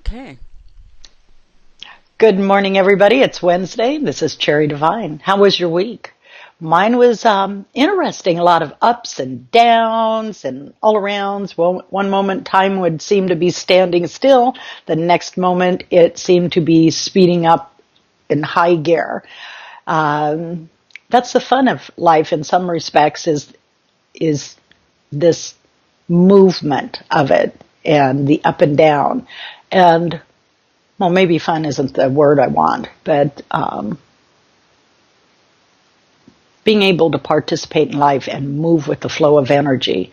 Okay. Good morning, everybody. It's Wednesday. This is Cherry Divine. How was your week? Mine was interesting. A lot of ups and downs and all arounds. Well, one moment time would seem to be standing still. The next moment it seemed to be speeding up in high gear. That's the fun of life in some respects is this movement of it and the up and down. And well, maybe fun isn't the word I want, but being able to participate in life and move with the flow of energy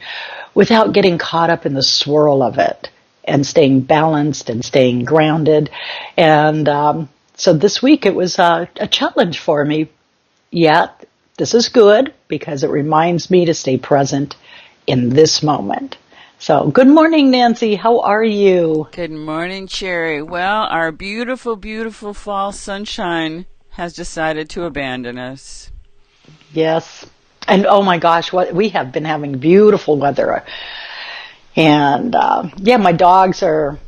without getting caught up in the swirl of it and staying balanced and staying grounded. And so this week it was a challenge for me. Yet this is good because it reminds me to stay present in this moment. So, good morning, Nancy. How are you? Good morning, Cherry. Well, our beautiful, beautiful fall sunshine has decided to abandon us. Yes. And oh my gosh, we have been having beautiful weather. And my dogs are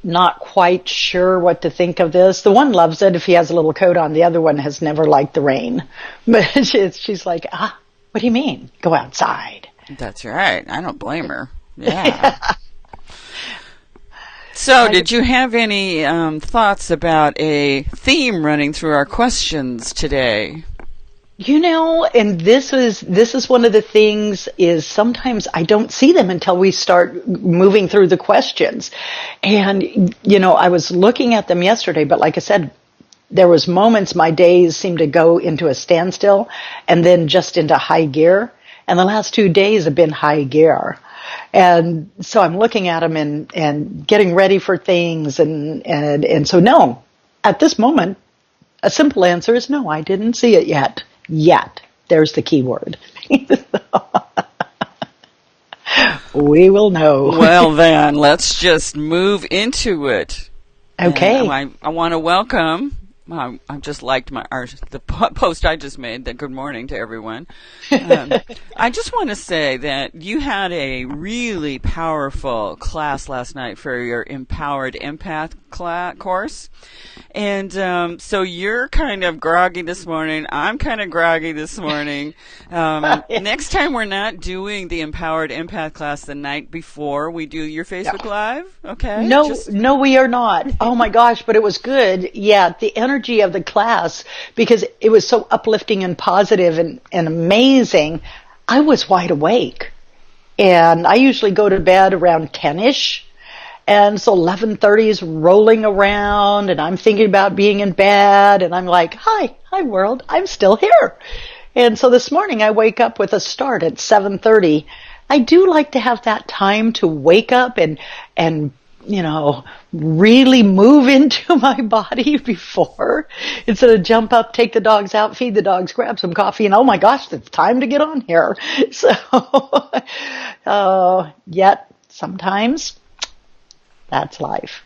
not quite sure what to think of this. The one loves it if he has a little coat on. The other one has never liked the rain. But she's like, what do you mean? Go outside. That's right. I don't blame her. Yeah. So, did you have any thoughts about a theme running through our questions today? You know, and this is one of the things is sometimes I don't see them until we start moving through the questions. And, you know, I was looking at them yesterday, but like I said, there was moments my days seemed to go into a standstill and then just into high gear. And the last 2 days have been high gear. And so I'm looking at them and getting ready for things. And so no, at this moment, a simple answer is no, I didn't see it yet. Yet. There's the key word. We will know. Well then, let's just move into it. Okay. I want to welcome... I just liked the post I just made, that good morning to everyone. I just want to say that you had a really powerful class last night for your Empowered Empath course. And so you're kind of groggy this morning. I'm kind of groggy this morning. Next time we're not doing the Empowered Empath class the night before we do your Facebook Live, okay? No, we are not. Oh my gosh, but it was good. Yeah, the energy of the class, because it was so uplifting and positive and amazing. I was wide awake. And I usually go to bed around 10-ish. And so 11:30 is rolling around and I'm thinking about being in bed and I'm like, hi world, I'm still here. And so this morning I wake up with a start at 7:30. I do like to have that time to wake up and you know, really move into my body before, instead of jump up, take the dogs out, feed the dogs, grab some coffee, and oh my gosh, it's time to get on here. So, yet sometimes that's life.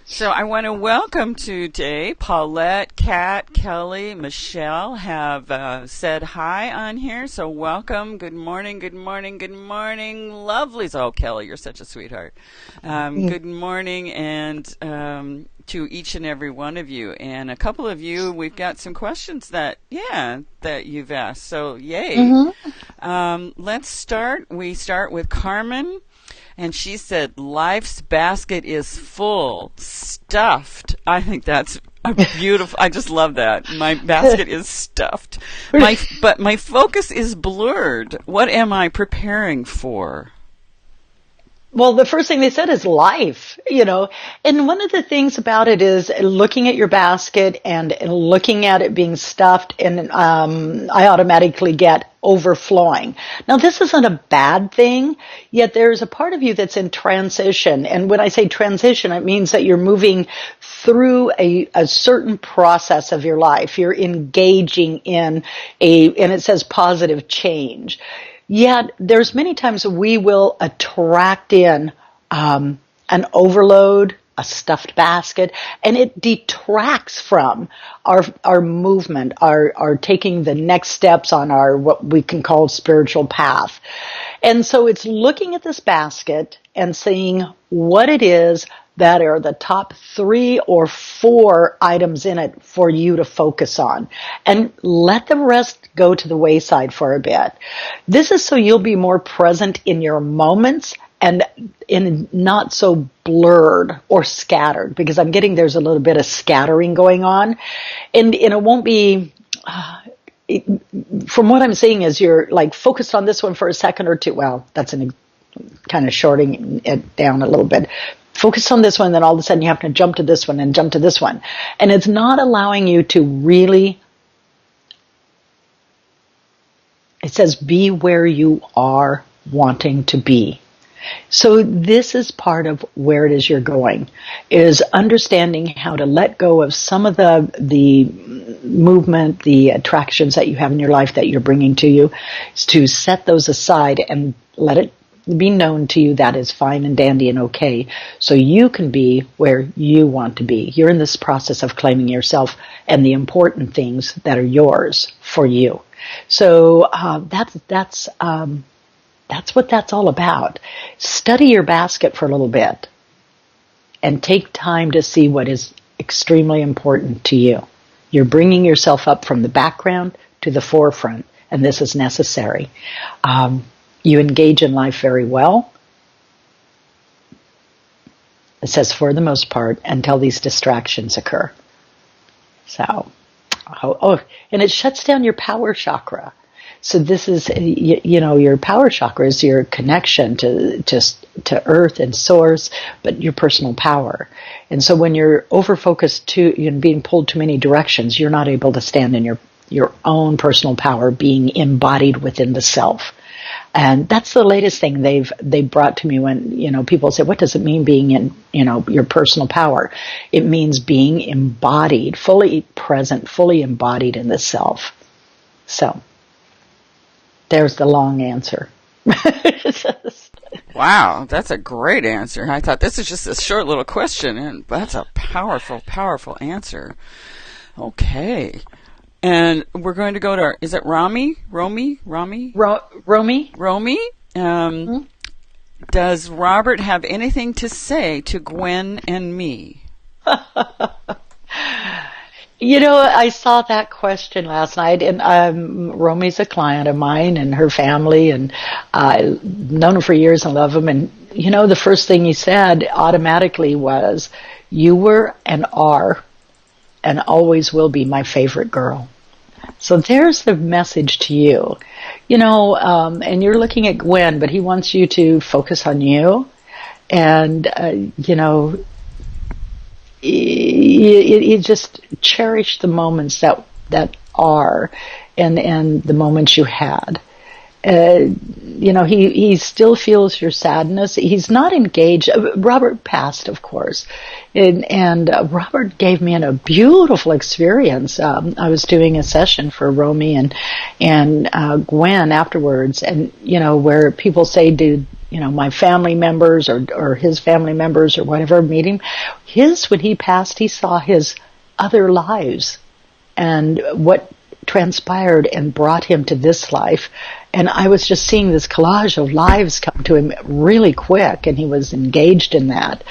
So I want to welcome today Paulette, Kat, Kelly, Michelle have said hi on here. So welcome. Good morning, good morning, good morning. Lovelies. Oh, Kelly, you're such a sweetheart. Good morning and to each and every one of you. And a couple of you, we've got some questions that you've asked. So yay. Mm-hmm. Let's start. We start with Carmen. And she said, life's basket is full, stuffed. I think that's a beautiful, I just love that. My basket is stuffed. But my focus is blurred. What am I preparing for? Well, the first thing they said is life, you know, and one of the things about it is looking at your basket and looking at it being stuffed, and I automatically get overflowing. Now, this isn't a bad thing, yet there's a part of you that's in transition. And when I say transition, it means that you're moving through a certain process of your life. You're engaging in and it says positive change. Yet there's many times we will attract in an overload, a stuffed basket, and it detracts from our movement, our taking the next steps on our what we can call spiritual path. And so it's looking at this basket and seeing what it is that are the top 3 or 4 items in it for you to focus on, and let the rest go to the wayside for a bit. This is so you'll be more present in your moments and in not so blurred or scattered, because I'm getting there's a little bit of scattering going on, and it won't be from what I'm seeing is you're like focused on this one for a second or two. Well, that's kind of shorting it down a little bit. Focus on this one, then all of a sudden you have to jump to this one and jump to this one. And it's not allowing you to really, it says, be where you are wanting to be. So this is part of where it is you're going, is understanding how to let go of some of the movement, the attractions that you have in your life that you're bringing to you, is to set those aside and let it be known to you that is fine and dandy and okay, so you can be where you want to be. You're in this process of claiming yourself and the important things that are yours for you. So that's what that's all about. Study your basket for a little bit and take time to see what is extremely important to you. You're bringing yourself up from the background to the forefront, and this is necessary. You engage in life very well. It says for the most part until these distractions occur. So, and it shuts down your power chakra. So this is, your power chakra is your connection to earth and source, but your personal power. And so when you're over-focused being pulled too many directions, you're not able to stand in your own personal power, being embodied within the self. And that's the latest thing they brought to me when, people say, what does it mean being in, your personal power? It means being embodied, fully present, fully embodied in the self. So there's the long answer. Wow, that's a great answer. I thought this is just a short little question, and that's a powerful, powerful answer. Okay. And we're going to go to, is it Romy? Romy? Does Robert have anything to say to Gwen and me? I saw that question last night, and Romy's a client of mine and her family, and I've known him for years and love him. And, the first thing he said automatically was, you were and are and always will be my favorite girl. So there's the message to you, and you're looking at Gwen, but he wants you to focus on you, and, you just cherish the moments that are, and the moments you had. He still feels your sadness. He's not engaged. Robert passed, of course, and Robert gave me a beautiful experience. I was doing a session for Romy and Gwen afterwards, and where people say, "Did my family members or his family members or whatever meet him?" When he passed, he saw his other lives and what transpired and brought him to this life. And I was just seeing this collage of lives come to him really quick, and he was engaged in that.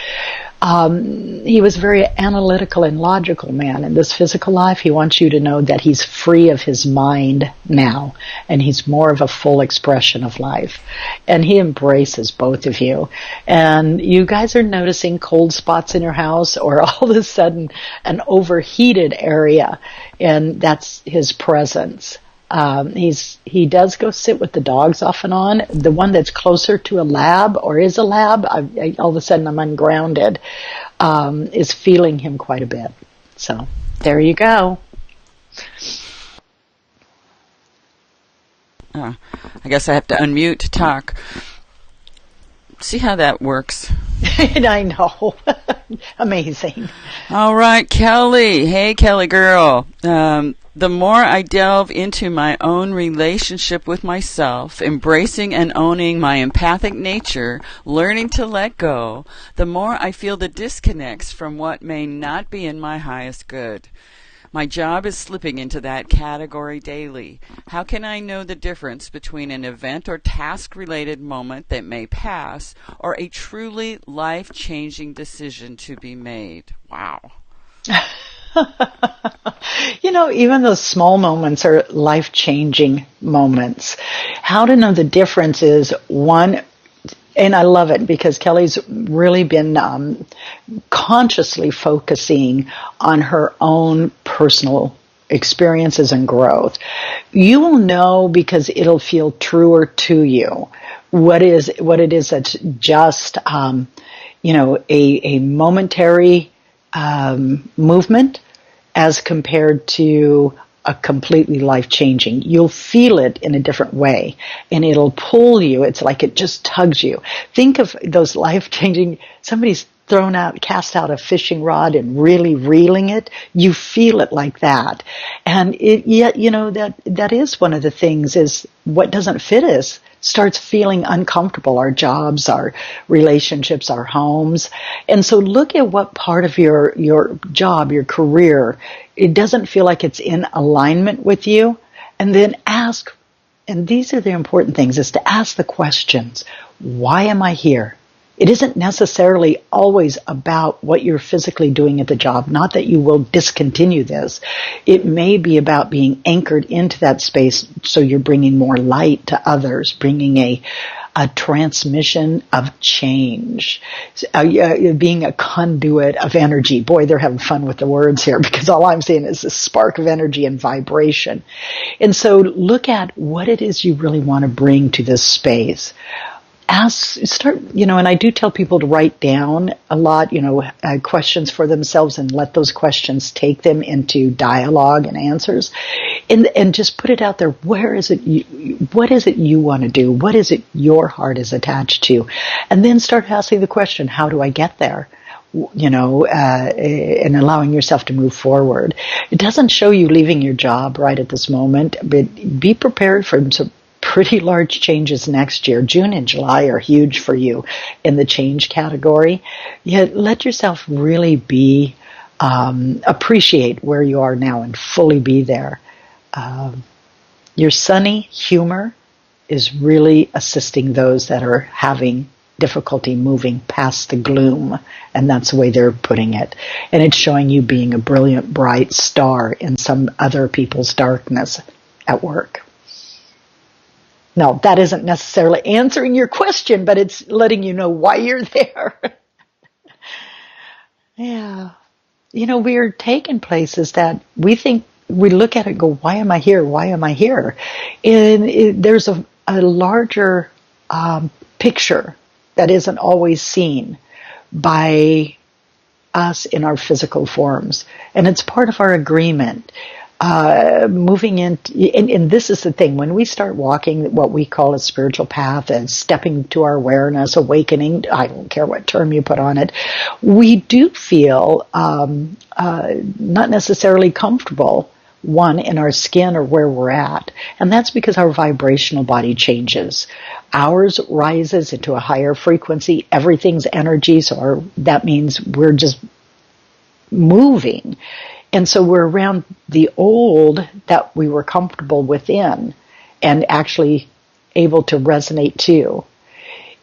He was a very analytical and logical man. In this physical life, he wants you to know that he's free of his mind now, and he's more of a full expression of life. And he embraces both of you. And you guys are noticing cold spots in your house, or all of a sudden an overheated area, and that's his presence. He does go sit with the dogs off and on. The one that's closer to a lab, or is a lab, all of a sudden I'm ungrounded, is feeling him quite a bit. So there you go. I guess I have to unmute to talk. See how that works. I know. Amazing. All right, Kelly. Hey, Kelly girl. The more I delve into my own relationship with myself, embracing and owning my empathic nature, learning to let go, the more I feel the disconnects from what may not be in my highest good. My job is slipping into that category daily. How can I know the difference between an event or task-related moment that may pass or a truly life-changing decision to be made? Wow. Even those small moments are life-changing moments. How to know the difference is one, and I love it because Kelly's really been consciously focusing on her own personal experiences and growth. You will know because it'll feel truer to you what it is that's just a momentary movement as compared to a completely life-changing. You'll feel it in a different way, and it'll pull you. It's like it just tugs you. Think of those life-changing, somebody's cast out a fishing rod and really reeling it. You feel it like that. And that is one of the things is what doesn't fit us starts feeling uncomfortable, our jobs, our relationships, our homes. And so look at what part of your job, your career, it doesn't feel like it's in alignment with you. And then ask, and these are the important things, is to ask the questions. Why am I here? It isn't necessarily always about what you're physically doing at the job. Not that you will discontinue this. It may be about being anchored into that space so you're bringing more light to others, bringing a transmission of change, being a conduit of energy. Boy, they're having fun with the words here because all I'm saying is a spark of energy and vibration. And so look at what it is you really want to bring to this space. And I do tell people to write down a lot, questions for themselves and let those questions take them into dialogue and answers and just put it out there. What is it you want to do? What is it your heart is attached to? And then start asking the question, how do I get there? And allowing yourself to move forward. It doesn't show you leaving your job right at this moment, but be prepared for some pretty large changes next year. June and July are huge for you in the change category. Yet let yourself really appreciate where you are now and fully be there. Your sunny humor is really assisting those that are having difficulty moving past the gloom, and that's the way they're putting it. And it's showing you being a brilliant, bright star in some other people's darkness at work. No, that isn't necessarily answering your question, but it's letting you know why you're there. Yeah. We're taking places that we think, we look at it and go, why am I here? Why am I here? And there's a larger picture that isn't always seen by us in our physical forms. And it's part of our agreement. Moving into, and this is the thing, when we start walking what we call a spiritual path and stepping to our awareness, awakening, I don't care what term you put on it, we do feel not necessarily comfortable, one, in our skin or where we're at. And that's because our vibrational body changes. Ours rises into a higher frequency. Everything's energy, so that means we're just moving. And so we're around the old that we were comfortable within and actually able to resonate to.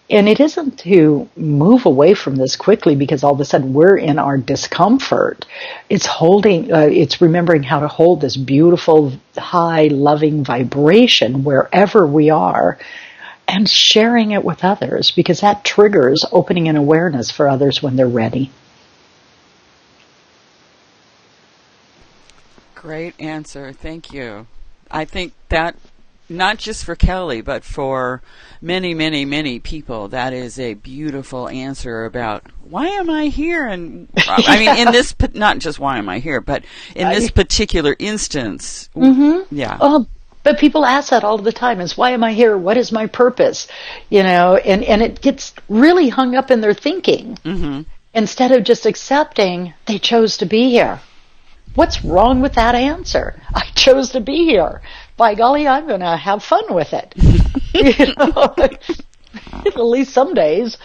And it isn't to move away from this quickly because all of a sudden we're in our discomfort. It's it's remembering how to hold this beautiful, high, loving vibration wherever we are and sharing it with others because that triggers opening an awareness for others when they're ready. Great answer. Thank you. I think that not just for Kelly, but for many, many, many people, that is a beautiful answer about why am I here? And I mean, in this, not just why am I here, but in this particular instance, yeah. Oh, but people ask that all the time is why am I here? What is my purpose? And it gets really hung up in their thinking instead of just accepting they chose to be here. What's wrong with that answer? I chose to be here. By golly, I'm going to have fun with it. At least some days.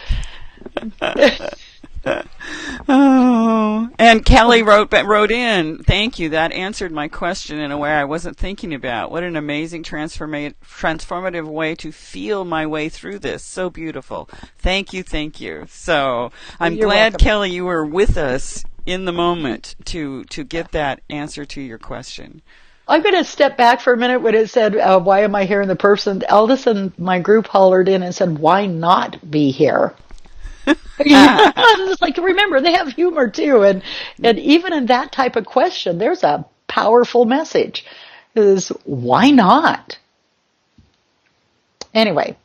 Oh, And Kelly wrote in, thank you. That answered my question in a way I wasn't thinking about. What an amazing transformative way to feel my way through this. So beautiful. Thank you, thank you. So I'm You're glad, welcome. Kelly, you were with us in the moment to get that answer to your question. I'm going to step back for a minute when it said, why am I here? And the person, Eldest in my group hollered in and said, why not be here? It's like, remember, they have humor too. And even in that type of question, there's a powerful message. Is why not? Anyway.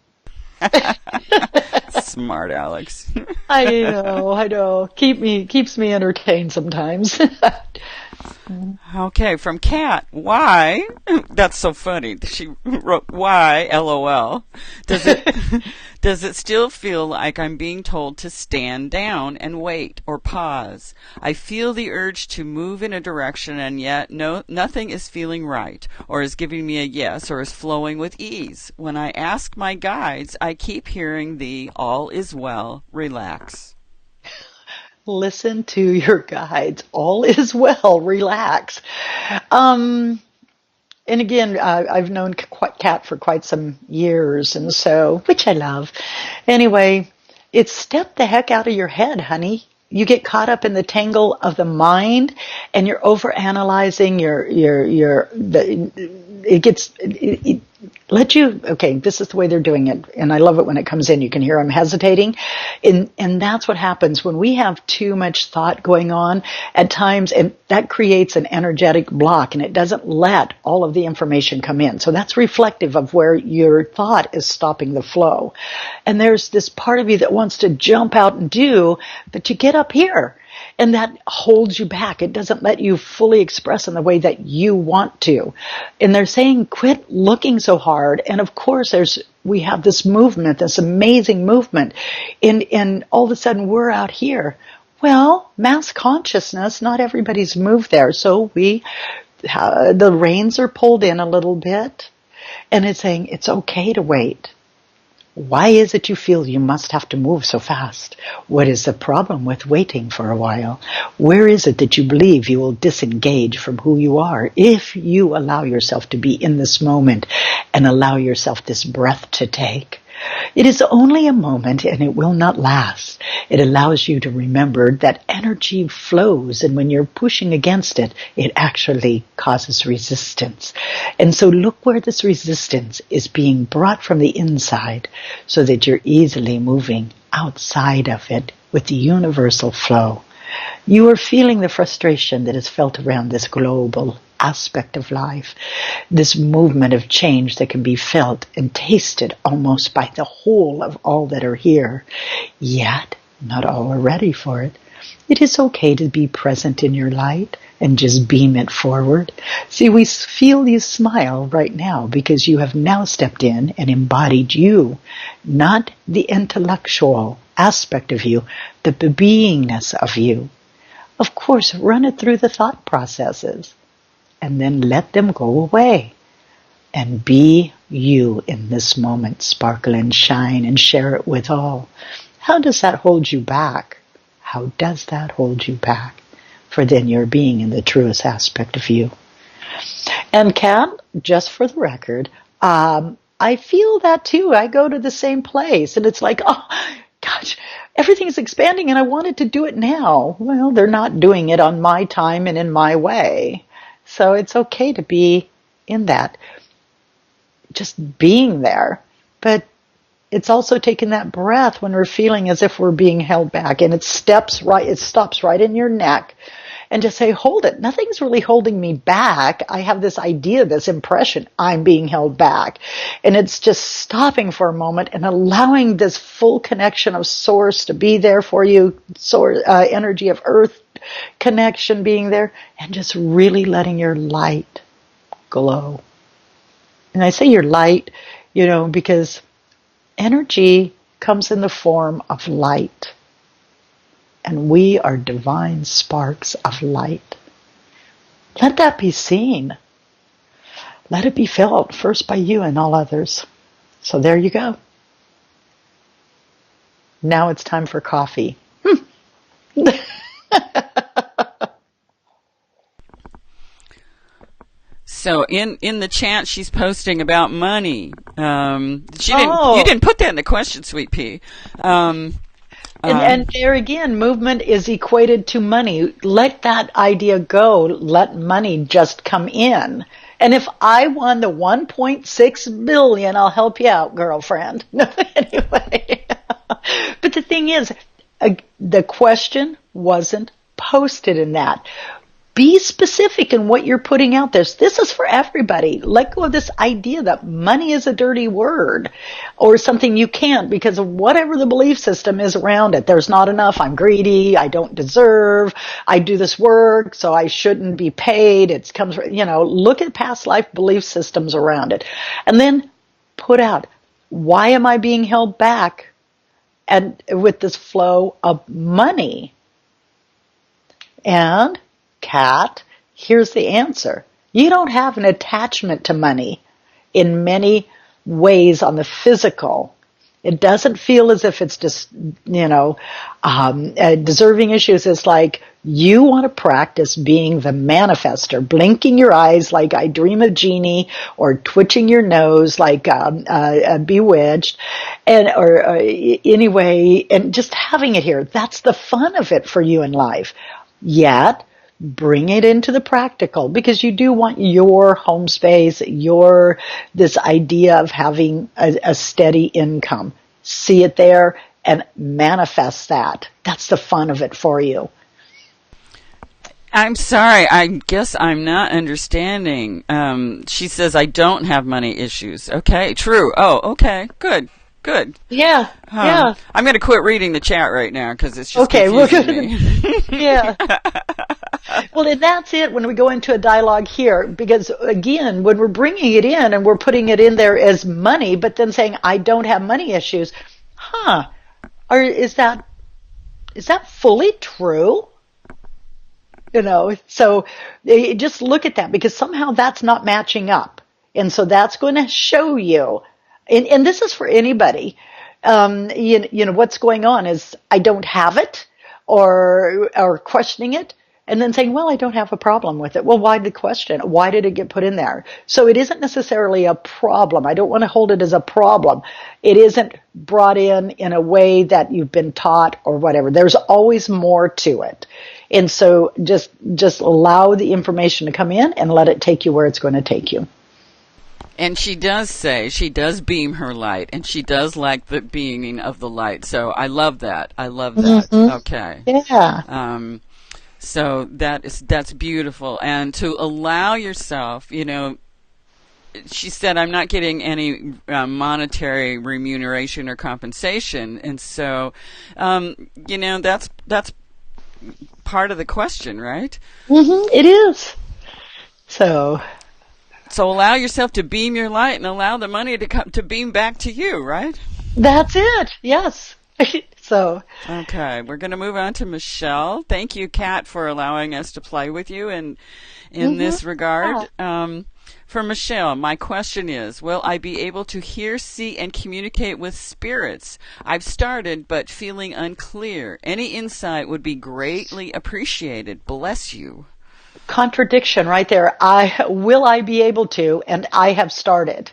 Smart Alex. I know. Keeps me entertained sometimes. Okay, from Kat, why? That's so funny. She wrote, why, LOL. Does it still feel like I'm being told to stand down and wait or pause? I feel the urge to move in a direction, and yet nothing is feeling right, or is giving me a yes, or is flowing with ease. When I ask my guides, I keep hearing the all is well, relax. Listen to your guides. All is well. Relax. And again, I've known Kat for quite some years, and so, which I love. Anyway, it's step the heck out of your head, honey. You get caught up in the tangle of the mind, and you're overanalyzing. Okay, this is the way they're doing it, and I love it when it comes in. You can hear them hesitating, and that's what happens when we have too much thought going on at times, and that creates an energetic block, and it doesn't let all of the information come in. So that's reflective of where your thought is stopping the flow. And there's this part of you that wants to jump out and do, but you get up here. And that holds you back. It doesn't let you fully express in the way that you want to. And they're saying, quit looking so hard. And of course, we have this movement, this amazing movement. And all of a sudden, we're out here. Well, mass consciousness, not everybody's moved there. So the reins are pulled in a little bit. And it's saying, it's okay to wait. Why is it you feel you must have to move so fast? What is the problem with waiting for a while? Where is it that you believe you will disengage from who you are if you allow yourself to be in this moment and allow yourself this breath to take? It is only a moment and it will not last. It allows you to remember that energy flows, and when you're pushing against it, it actually causes resistance. And so look where this resistance is being brought from the inside so that you're easily moving outside of it with the universal flow. You are feeling the frustration that is felt around this global aspect of life, this movement of change that can be felt and tasted almost by the whole of all that are here. Yet, not all are ready for it. It is okay to be present in your light and just beam it forward. See, we feel you smile right now because you have now stepped in and embodied you, not the intellectual aspect of you, the beingness of you. Of course, run it through the thought processes and then let them go away and be you in this moment. Sparkle and shine and share it with all. How does that hold you back? How does that hold you back? For then you're being in the truest aspect of you. And Kat, just for the record, I feel that too. I go to the same place and it's like, oh, gosh, everything's expanding and I wanted to do it now. Well, they're not doing it on my time and in my way. So it's okay to be in that, just being there. But it's also taking that breath when we're feeling as if we're being held back, and it stops right in your neck, and just say, hold it. Nothing's really holding me back. I have this idea, this impression I'm being held back. And it's just stopping for a moment and allowing this full connection of source to be there for you, energy of earth connection being there, and just really letting your light glow. And I say your light, because energy comes in the form of light. And we are divine sparks of light. Let that be seen. Let it be felt first by you and all others. So there you go. Now it's time for coffee. So in the chat she's posting about money. Oh. You didn't put that in the question, Sweet Pea. And there again, movement is equated to money. Let that idea go. Let money just come in. And if I won the 1.6 billion, I'll help you out, girlfriend. No, anyway. But the thing is, the question wasn't posted in that. Be specific in what you're putting out there. This is for everybody. Let go of this idea that money is a dirty word or something you can't because of whatever the belief system is around it. There's not enough. I'm greedy. I don't deserve. I do this work, so I shouldn't be paid. It comes, look at past life belief systems around it. And then put out, why am I being held back and with this flow of money? And Kat, here's the answer. You don't have an attachment to money in many ways on the physical. It doesn't feel as if it's just, deserving issues. It's like you want to practice being the manifester, blinking your eyes like I dream of Genie, or twitching your nose like Bewitched, or anyway, and just having it here. That's the fun of it for you in life. Yet, bring it into the practical, because you do want your home space, this idea of having a steady income. See it there and manifest that. That's the fun of it for you. I'm sorry. I guess I'm not understanding. She says, I don't have money issues. Okay, true. Oh, okay, good. Yeah, yeah. I'm going to quit reading the chat right now because it's just confusing me. Yeah. Well, and that's it when we go into a dialogue here, because again, when we're bringing it in and we're putting it in there as money, but then saying, I don't have money issues, or is that fully true? So just look at that, because somehow that's not matching up. And so that's going to show you, and this is for anybody, what's going on is I don't have it, or questioning it. And then saying, well, I don't have a problem with it. Well, why the question? Why did it get put in there? So it isn't necessarily a problem. I don't want to hold it as a problem. It isn't brought in a way that you've been taught or whatever. There's always more to it. And so just allow the information to come in and let it take you where it's going to take you. And she does beam her light, and she does like the beaming of the light. So I love that. Mm-hmm. Okay. Yeah. So that's beautiful. And to allow yourself, she said, I'm not getting any monetary remuneration or compensation. And so, that's part of the question, right? Mm-hmm, it is. So allow yourself to beam your light and allow the money to beam back to you, right? That's it. Yes. So. Okay, we're going to move on to Michelle. Thank you, Kat, for allowing us to play with you in this regard. Yeah. For Michelle, my question is, will I be able to hear, see, and communicate with spirits? I've started, but feeling unclear. Any insight would be greatly appreciated. Bless you. Contradiction right there. Will I be able to, and I have started.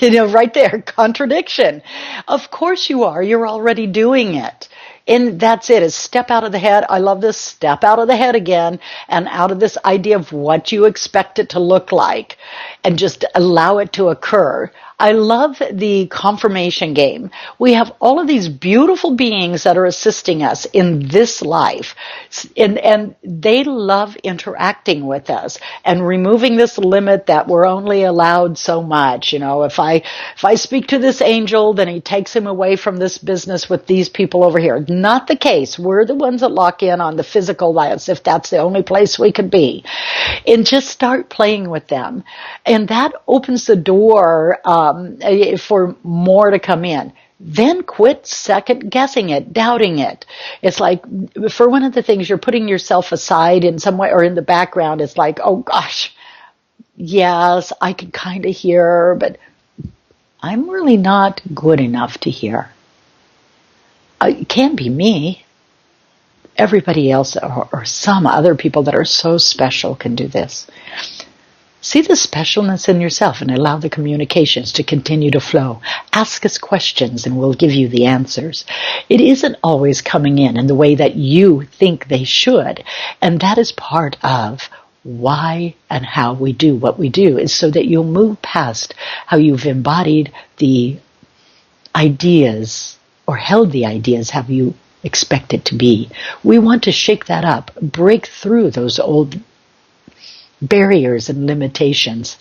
Right there, contradiction. Of course you are. You're already doing it. And that's it, is step out of the head. I love this, step out of the head again, and out of this idea of what you expect it to look like, and just allow it to occur. I love the confirmation game. We have all of these beautiful beings that are assisting us in this life, and they love interacting with us and removing this limit that we're only allowed so much. If I speak to this angel, then he takes him away from this business with these people over here. Not the case. We're the ones that lock in on the physical as if that's the only place we could be. And just start playing with them. And that opens the door for more to come in. Then quit second guessing it, doubting it. It's like, for one of the things, you're putting yourself aside in some way or in the background. It's like, oh gosh, yes, I can kind of hear, but I'm really not good enough to hear. It can't be me. Everybody else or some other people that are so special can do this. See the specialness in yourself and allow the communications to continue to flow. Ask us questions and we'll give you the answers. It isn't always coming in the way that you think they should. And that is part of why and how we do what we do, is so that you'll move past how you've embodied the ideas or held the ideas how you expect it to be. We want to shake that up, break through those old barriers and limitations,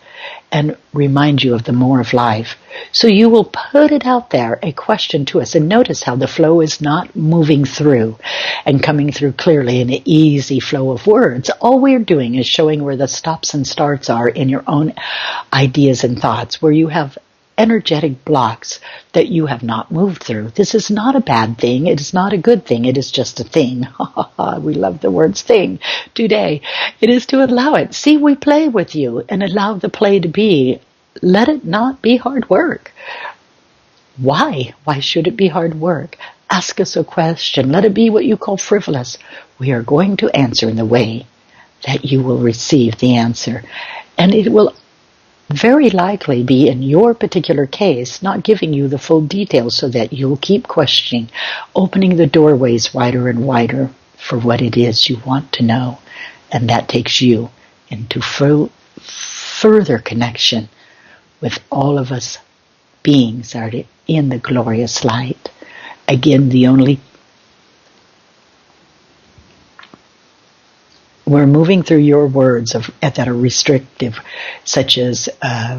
and remind you of the more of life. So you will put it out there, a question to us, and notice how the flow is not moving through and coming through clearly in an easy flow of words. All we're doing is showing where the stops and starts are in your own ideas and thoughts, where you have energetic blocks that you have not moved through. This is not a bad thing. It is not a good thing. It is just a thing. We love the words thing today. It is to allow it. See, we play with you and allow the play to be. Let it not be hard work. Why? Why should it be hard work? Ask us a question. Let it be what you call frivolous. We are going to answer in the way that you will receive the answer. And it will very likely be, in your particular case, not giving you the full details so that you'll keep questioning, opening the doorways wider and wider for what it is you want to know. And that takes you into further connection with all of us beings that are in the glorious light. Again, we're moving through your words that are restrictive, such as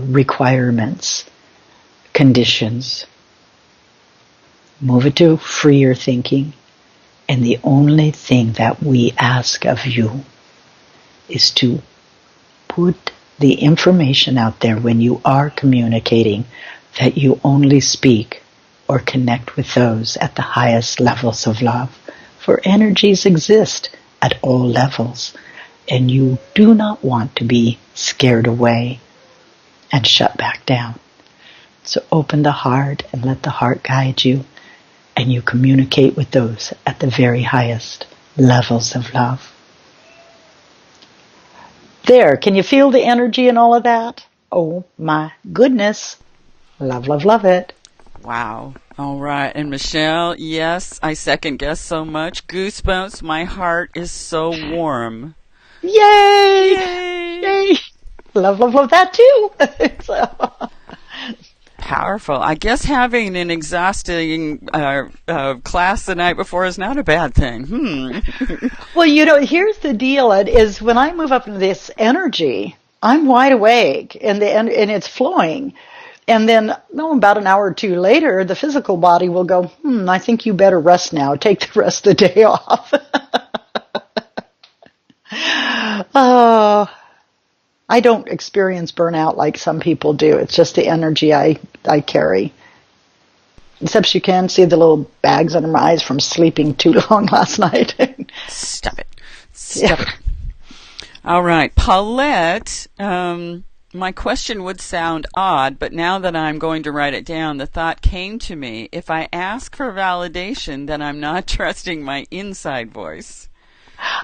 requirements, conditions. Move it to freer thinking. And the only thing that we ask of you is to put the information out there when you are communicating, that you only speak or connect with those at the highest levels of love. For energies exist at all levels, and you do not want to be scared away and shut back down. So open the heart and let the heart guide you, and you communicate with those at the very highest levels of love. There, can you feel the energy in all of that? Oh my goodness. Love, love, love it. Wow. All right. And Michelle, yes, I second guess so much. Goosebumps. My heart is so warm. Yay! Yay! Yay! Love, love, love that too. Powerful. I guess having an exhausting class the night before is not a bad thing. Well, here's the deal. It is when I move up into this energy, I'm wide awake and it's flowing. And then, about an hour or two later, the physical body will go, I think you better rest now. Take the rest of the day off. Oh, I don't experience burnout like some people do. It's just the energy I carry. Except you can see the little bags under my eyes from sleeping too long last night. Stop it. Stop it. All right. Paulette, my question would sound odd, but now that I'm going to write it down, the thought came to me. If I ask for validation, then I'm not trusting my inside voice.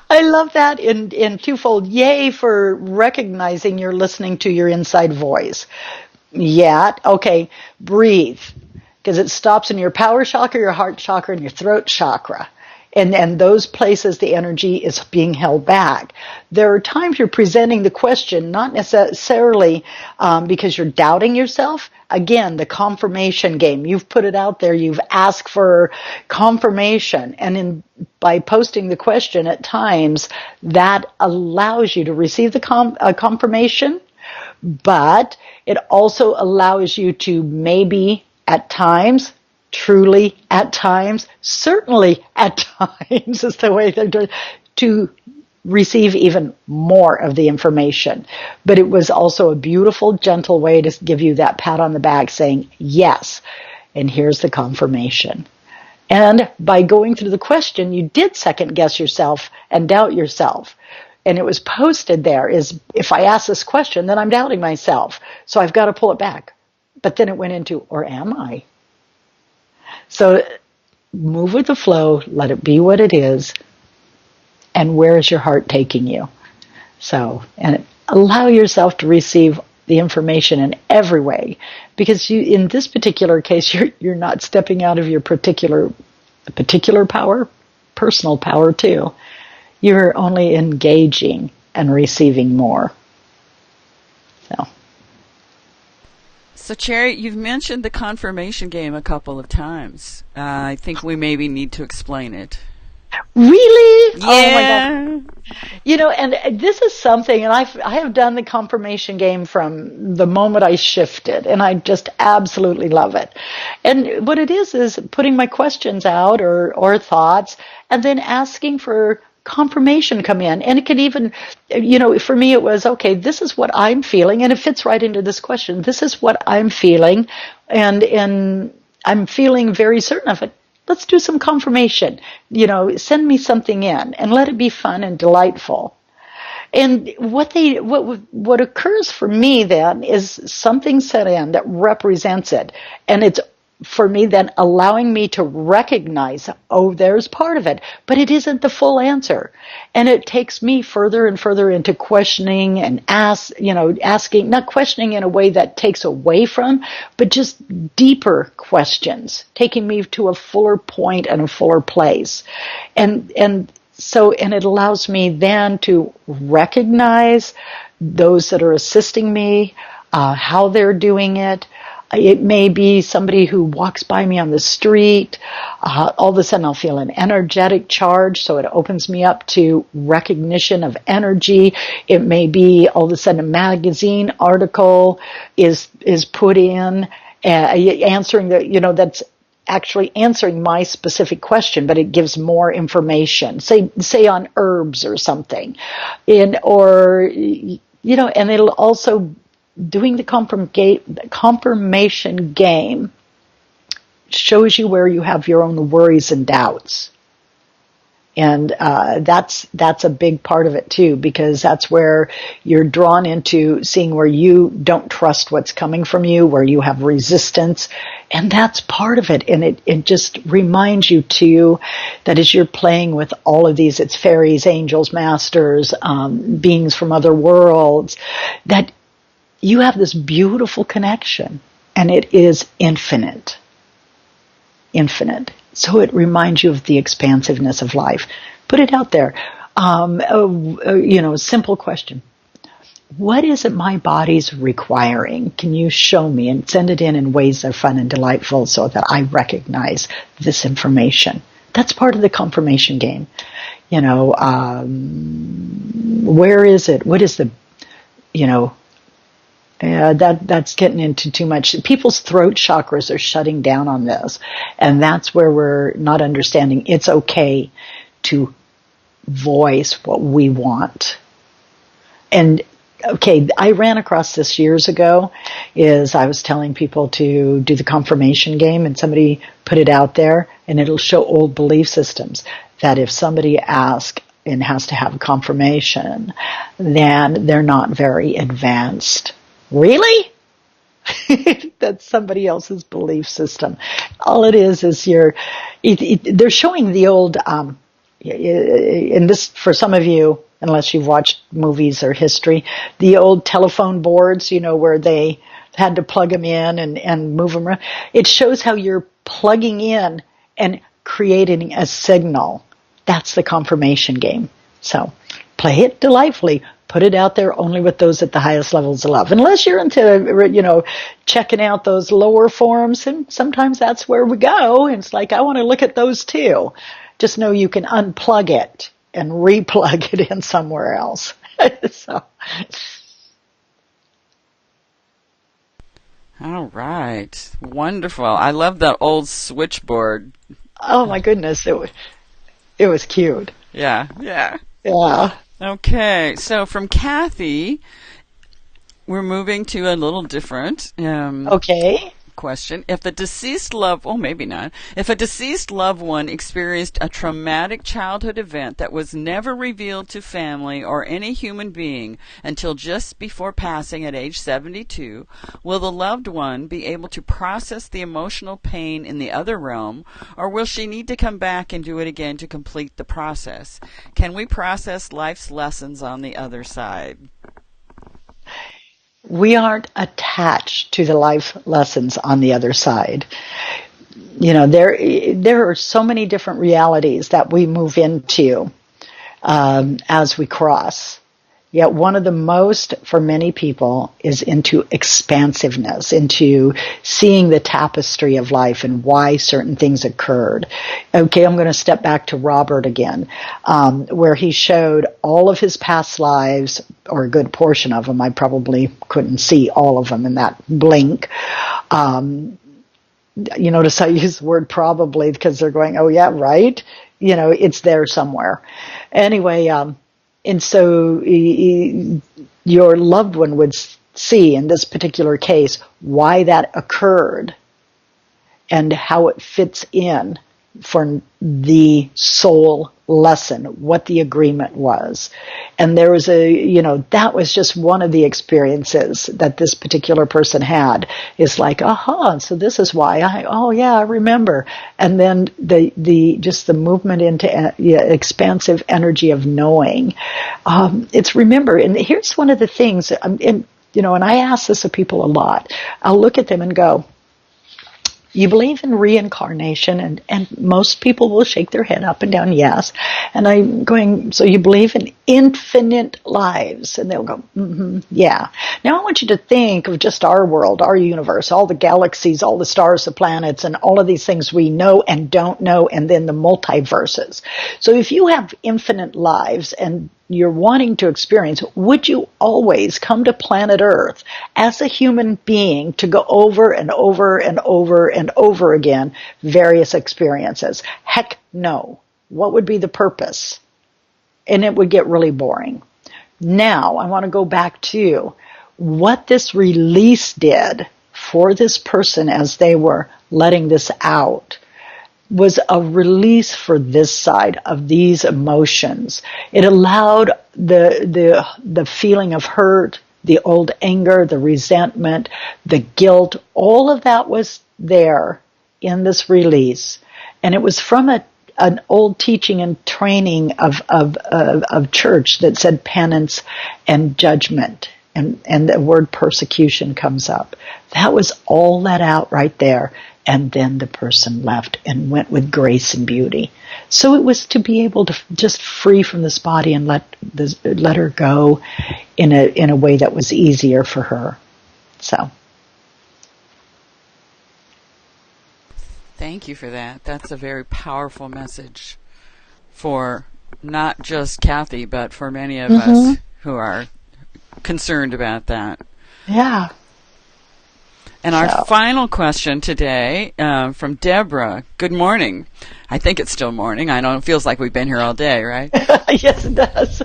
I love that in twofold. Yay for recognizing you're listening to your inside voice. Yeah, okay, breathe. Because it stops in your power chakra, your heart chakra, and your throat chakra. And those places the energy is being held back. There are times you're presenting the question, not necessarily because you're doubting yourself. Again, the confirmation game. You've put it out there. You've asked for confirmation. And by posting the question at times, that allows you to receive the confirmation. But it also allows you to maybe at times, truly at times, certainly at times is the way they're doing, to receive even more of the information. But it was also a beautiful, gentle way to give you that pat on the back saying, yes, and here's the confirmation. And by going through the question, you did second guess yourself and doubt yourself. And it was posted there is, if I ask this question, then I'm doubting myself. So I've got to pull it back. But then it went into, or am I? So move with the flow, let it be what it is, and where is your heart taking you? So, and allow yourself to receive the information in every way, because you, in this particular case, you're not stepping out of your particular power, personal power too. You're only engaging and receiving more. So, Cherry, you've mentioned the confirmation game a couple of times. I think we maybe need to explain it. Really? Yeah. Oh my God. And this is something, and I have done the confirmation game from the moment I shifted, and I just absolutely love it. And what it is putting my questions out or thoughts, and then asking for confirmation come in. And it can even, for me it was, okay, this is what I'm feeling, and it fits right into this question. This is what I'm feeling, and I'm feeling very certain of it. Let's do some confirmation. Send me something in and let it be fun and delightful. And what occurs for me then is something set in that represents it. And it's for me then allowing me to recognize, oh, there's part of it, but it isn't the full answer. And it takes me further and further into questioning and asking, not questioning in a way that takes away from, but just deeper questions, taking me to a fuller point and a fuller place. And it allows me then to recognize those that are assisting me, how they're doing it. It may be somebody who walks by me on the street. All of a sudden I'll feel an energetic charge, so it opens me up to recognition of energy. It may be all of a sudden a magazine article is put in, answering that's actually answering my specific question, but it gives more information, say on herbs or something. And it'll also, doing the confirmation game shows you where you have your own worries and doubts. And that's a big part of it too, because that's where you're drawn into seeing where you don't trust what's coming from you, where you have resistance. And that's part of it. And it just reminds you too that as you're playing with all of these, it's fairies, angels, masters, beings from other worlds, that you have this beautiful connection, and it is infinite. Infinite. So it reminds you of the expansiveness of life. Put it out there. Simple question. What is it my body's requiring? Can you show me? And send it in ways that are fun and delightful so that I recognize this information. That's part of the confirmation game. Where is it? What is the, that's getting into too much. People's throat chakras are shutting down on this. And that's where we're not understanding it's okay to voice what we want. And okay, I ran across this years ago, is I was telling people to do the confirmation game, and somebody put it out there, and it'll show old belief systems that if somebody asks and has to have confirmation, then they're not very advanced. Really? That's somebody else's belief system. All it is they're showing the old, and this, for some of you, unless you've watched movies or history, the old telephone boards, where they had to plug them in and move them around. It shows how you're plugging in and creating a signal. That's the confirmation game. So play it delightfully. Put it out there only with those at the highest levels of love. Unless you're into, checking out those lower forms, and sometimes that's where we go. And it's like, I want to look at those too. Just know you can unplug it and replug it in somewhere else. So. All right. Wonderful. I love that old switchboard. Oh my goodness. It was cute. Yeah. Yeah. Okay, so from Kathy, we're moving to a little different question. If a deceased loved one experienced a traumatic childhood event that was never revealed to family or any human being until just before passing at age 72, will the loved one be able to process the emotional pain in the other realm, or will she need to come back and do it again to complete the process? Can we process life's lessons on the other side? we aren't attached to the life lessons on the other side. You know, there are so many different realities that we move into as we cross. Yet one of the most, for many people, is into expansiveness, into seeing the tapestry of life and why certain things occurred. Okay, I'm going to step back to Robert again, where he showed all of his past lives, or a good portion of them. I probably couldn't see all of them in that blink. You notice I use the word probably because they're going, oh yeah, right? You know, it's there somewhere. Anyway, and so your loved one would see, in this particular case, why that occurred and how it fits in for the soul lesson, what the agreement was. And there was that was just one of the experiences that this particular person had, is like, aha, so this is why I remember. And then the movement into expansive energy of knowing. It's remember, and here's one of the things, and I ask this of people a lot. I'll look at them and go, you believe in reincarnation? And most people will shake their head up and down, yes. And I'm going, so you believe in infinite lives? And they'll go, yeah. Now I want you to think of just our world, our universe, all the galaxies, all the stars, the planets, and all of these things we know and don't know, and then the multiverses. So if you have infinite lives and you're wanting to experience, would you always come to planet Earth as a human being to go over and over and over and over again various experiences? Heck no. What would be the purpose? And it would get really boring. Now, I want to go back to what this release did for this person as they were letting this out. Was a release for this side of these emotions. It allowed the feeling of hurt, the old anger, the resentment, the guilt, all of that was there in this release. And it was from an old teaching and training of church that said penance and judgment. And the word persecution comes up. That was all let out right there. And then the person left and went with grace and beauty. So it was to be able to just free from this body and let her go in a way that was easier for her. So. Thank you for that. That's a very powerful message for not just Kathy, but for many of us who are concerned about that. Yeah. And our final question today from Deborah. Good morning. I think it's still morning. I know it feels like we've been here all day, right? Yes, it does.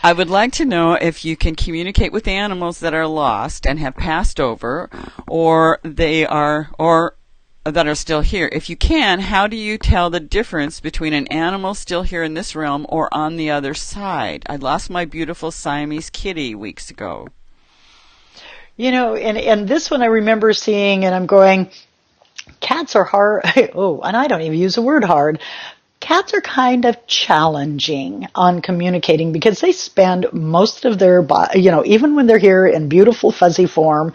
I would like to know if you can communicate with animals that are lost and have passed over, or that are still here. If you can, how do you tell the difference between an animal still here in this realm or on the other side? I lost my beautiful Siamese kitty weeks ago. And this one I remember seeing, and I'm going, cats are hard. Oh, and I don't even use the word hard. Cats are kind of challenging on communicating because they spend most of their, even when they're here in beautiful fuzzy form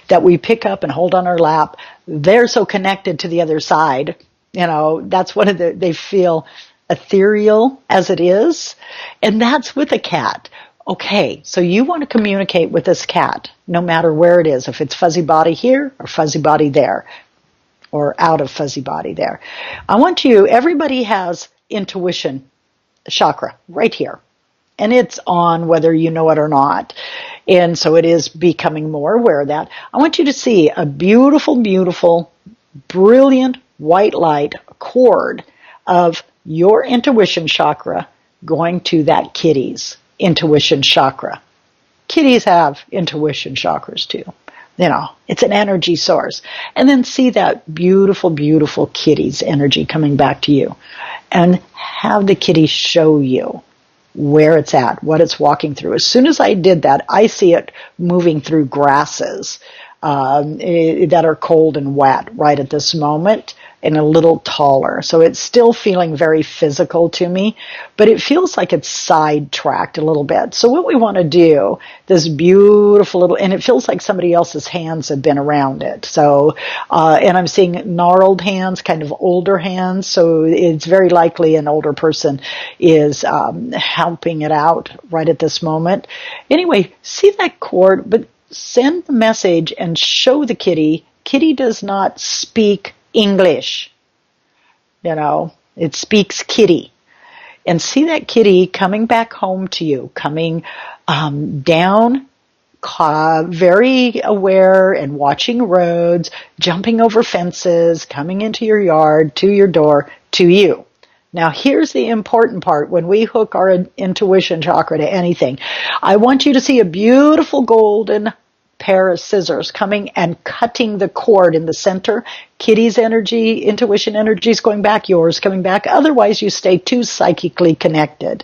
that we pick up and hold on our lap, they're so connected to the other side. That's they feel ethereal as it is. And that's with a cat. Okay, so you want to communicate with this cat, no matter where it is, if it's fuzzy body here or fuzzy body there, or out of fuzzy body there. Everybody has intuition chakra right here, and it's on whether you know it or not. And so it is becoming more aware of that. I want you to see a beautiful, beautiful, brilliant white light cord of your intuition chakra going to that kitty's intuition chakra. Kitties have intuition chakras too. It's an energy source. And then see that beautiful, beautiful kitty's energy coming back to you. And have the kitty show you where it's at, what it's walking through. As soon as I did that, I see it moving through grasses that are cold and wet right at this moment. and a little taller. So it's still feeling very physical to me, but it feels like it's sidetracked a little bit. So what we want to do, this beautiful little, and it feels like somebody else's hands have been around it. So, and I'm seeing gnarled hands, kind of older hands. So it's very likely an older person is helping it out right at this moment. Anyway, see that cord, but send the message and show the kitty. Kitty does not speak English. It speaks kitty. And see that kitty coming back home to you, coming down, very aware and watching roads, jumping over fences, coming into your yard, to your door, to you. Now, here's the important part. When we hook our intuition chakra to anything, I want you to see a beautiful golden pair of scissors coming and cutting the cord in the center. Kitty's energy, intuition energy is going back, yours coming back. Otherwise, you stay too psychically connected.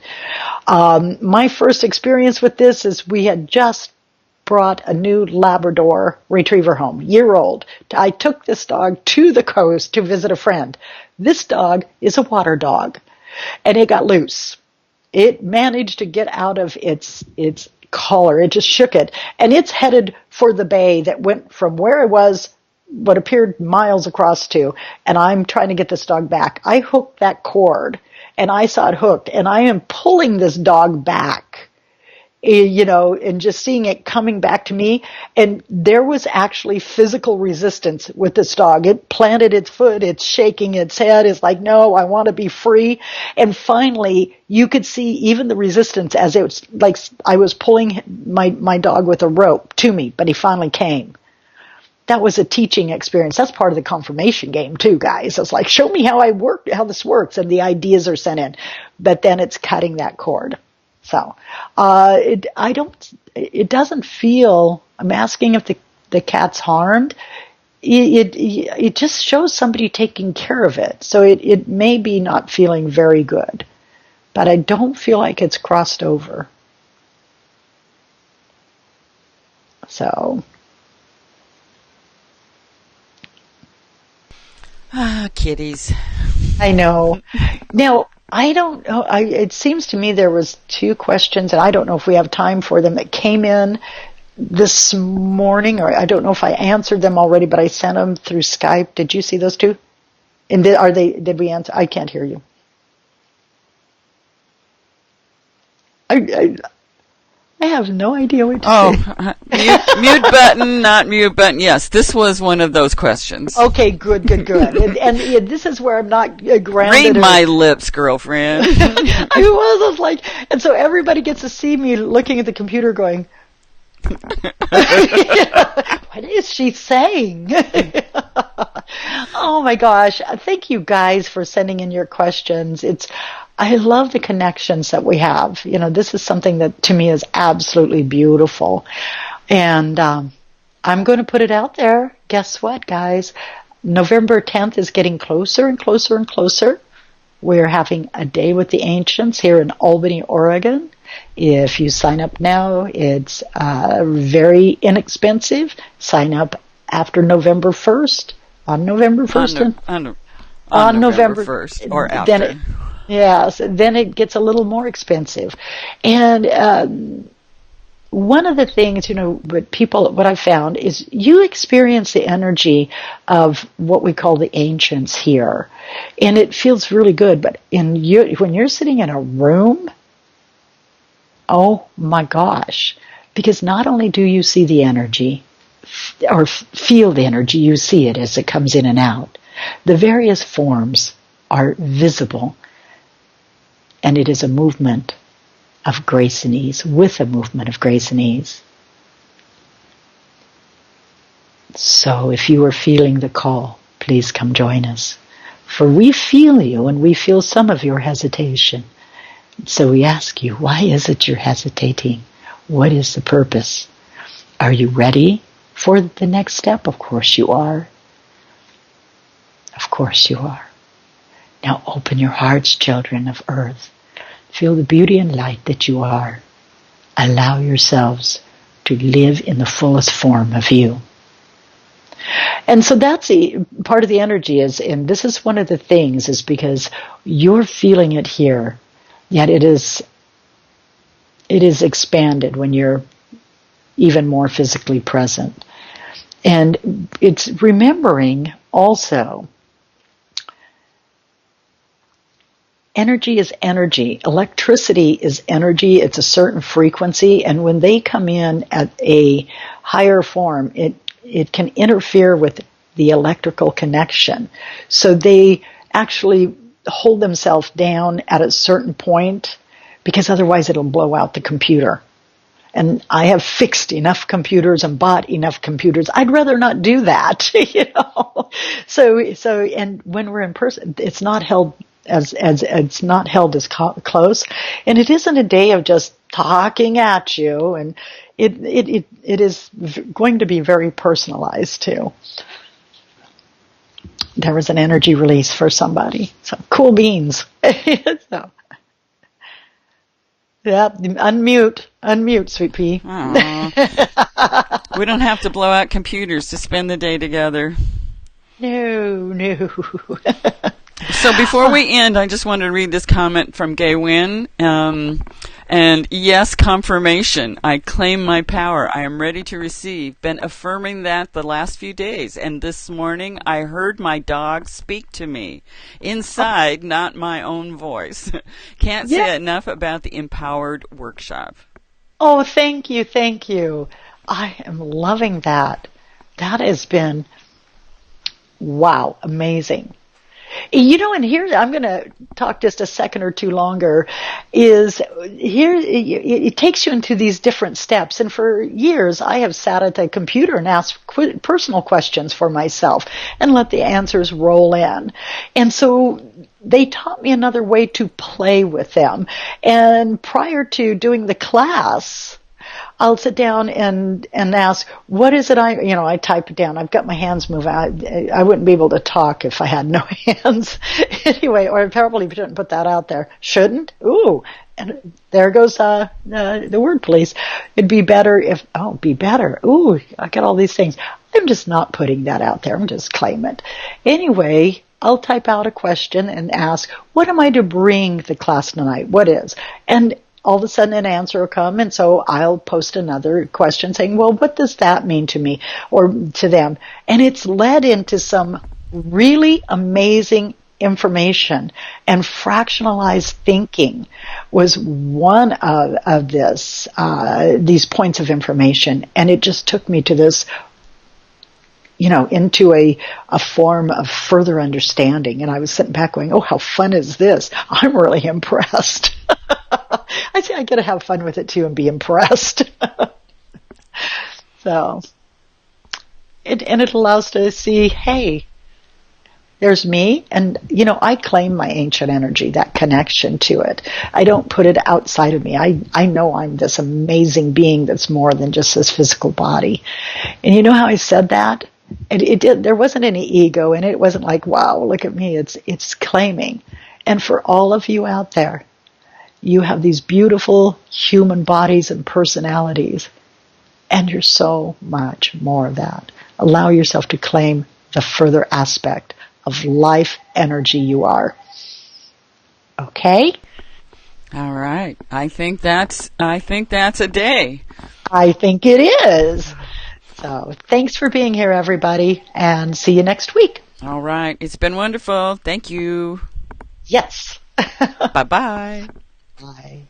My first experience with this is we had just brought a new Labrador retriever home, year-old. I took this dog to the coast to visit a friend. This dog is a water dog, and it got loose. It managed to get out of its collar. It just shook it, and it's headed for the bay that went from where it was, what appeared miles across to, and I'm trying to get this dog back. I hooked that cord, and I saw it hooked, and I am pulling this dog back. And just seeing it coming back to me. And there was actually physical resistance with this dog. It planted its foot, it's shaking its head, it's like, no, I want to be free. And finally, you could see even the resistance as it was like I was pulling my dog with a rope to me, but he finally came. That was a teaching experience. That's part of the confirmation game too, guys. It's like, show me how this works, and the ideas are sent in. But then it's cutting that cord. So, it doesn't feel, I'm asking if the cat's harmed. It just shows somebody taking care of it. So it may be not feeling very good, but I don't feel like it's crossed over. So. Kitties. I know. Now, I don't know. It seems to me there was 2 questions, and I don't know if we have time for them, that came in this morning, or I don't know if I answered them already, but I sent them through Skype. Did you see those 2? And did we answer? I can't hear you. I have no idea what to say. Mute button, not mute button. Yes, this was one of those questions. Okay, good. And this is where I'm not grounded. Read my lips, girlfriend. I was like, and so everybody gets to see me looking at the computer going, what is she saying? Oh my gosh. Thank you guys for sending in your questions. I love the connections that we have. This is something that to me is absolutely beautiful. And I'm going to put it out there. Guess what, guys? November 10th is getting closer and closer and closer. We're having a day with the ancients here in Albany, Oregon. If you sign up now, it's very inexpensive. Sign up after November 1st. On November 1st? On November 1st or after. Yes, then it gets a little more expensive. And one of the things, what I found is you experience the energy of what we call the ancients here. And it feels really good. But when you're sitting in a room, oh my gosh, because not only do you see the energy, or feel the energy, you see it as it comes in and out. The various forms are visible. And it is a movement of grace and ease, with a movement of grace and ease. So if you are feeling the call, please come join us. For we feel you, and we feel some of your hesitation. So we ask you, why is it you're hesitating? What is the purpose? Are you ready for the next step? Of course you are. Of course you are. Now open your hearts, children of earth. Feel the beauty and light that you are. Allow yourselves to live in the fullest form of you. And so that's part of the energy is, and this is one of the things, is because you're feeling it here, yet it is expanded when you're even more physically present. And it's remembering also, energy is energy. Electricity is energy. It's a certain frequency. And when they come in at a higher form, it can interfere with the electrical connection. So they actually hold themselves down at a certain point, because otherwise it'll blow out the computer. And I have fixed enough computers and bought enough computers. I'd rather not do that, So, and when we're in person, it's not held as it's not held as close, and it isn't a day of just talking at you, and it is going to be very personalized too. There was an energy release for somebody. So cool beans. So. Yeah, unmute, sweet pea. We don't have to blow out computers to spend the day together. No. So before we end, I just wanted to read this comment from Gay Wynn. And yes, confirmation. I claim my power. I am ready to receive. Been affirming that the last few days. And this morning, I heard my dog speak to me. Inside, not my own voice. Can't say enough about the Empowered Workshop. Oh, thank you. I am loving that. That has been, wow, amazing. And here, I'm going to talk just a second or two longer, is here, it takes you into these different steps. And for years, I have sat at a computer and asked personal questions for myself and let the answers roll in. And so they taught me another way to play with them. And prior to doing the class, I'll sit down and ask, what is it I type it down. I've got my hands moving. I wouldn't be able to talk if I had no hands. Anyway, or I probably shouldn't put that out there. Shouldn't? Ooh. And there goes the word police. It'd be better if, be better. Ooh, I got all these things. I'm just not putting that out there. I'm just claiming it. Anyway, I'll type out a question and ask, what am I to bring the class tonight? What is? And all of a sudden an answer will come, and so I'll post another question saying, well, what does that mean to me or to them? And it's led into some really amazing information, and fractionalized thinking was one of these points of information, and it just took me to this, into a form of further understanding. And I was sitting back going, oh, how fun is this? I'm really impressed. I say I get to have fun with it too and be impressed. So, it allows to see, hey, there's me, and I claim my ancient energy, that connection to it. I don't put it outside of me. I know I'm this amazing being that's more than just this physical body. And you know how I said that? There wasn't any ego in it. It wasn't like, wow, look at me. It's claiming. And for all of you out there, you have these beautiful human bodies and personalities, and you're so much more of that. Allow yourself to claim the further aspect of life energy you are. Okay? All right. I think that's a day. I think it is. So thanks for being here, everybody, and see you next week. All right. It's been wonderful. Thank you. Yes. Bye-bye. Bye.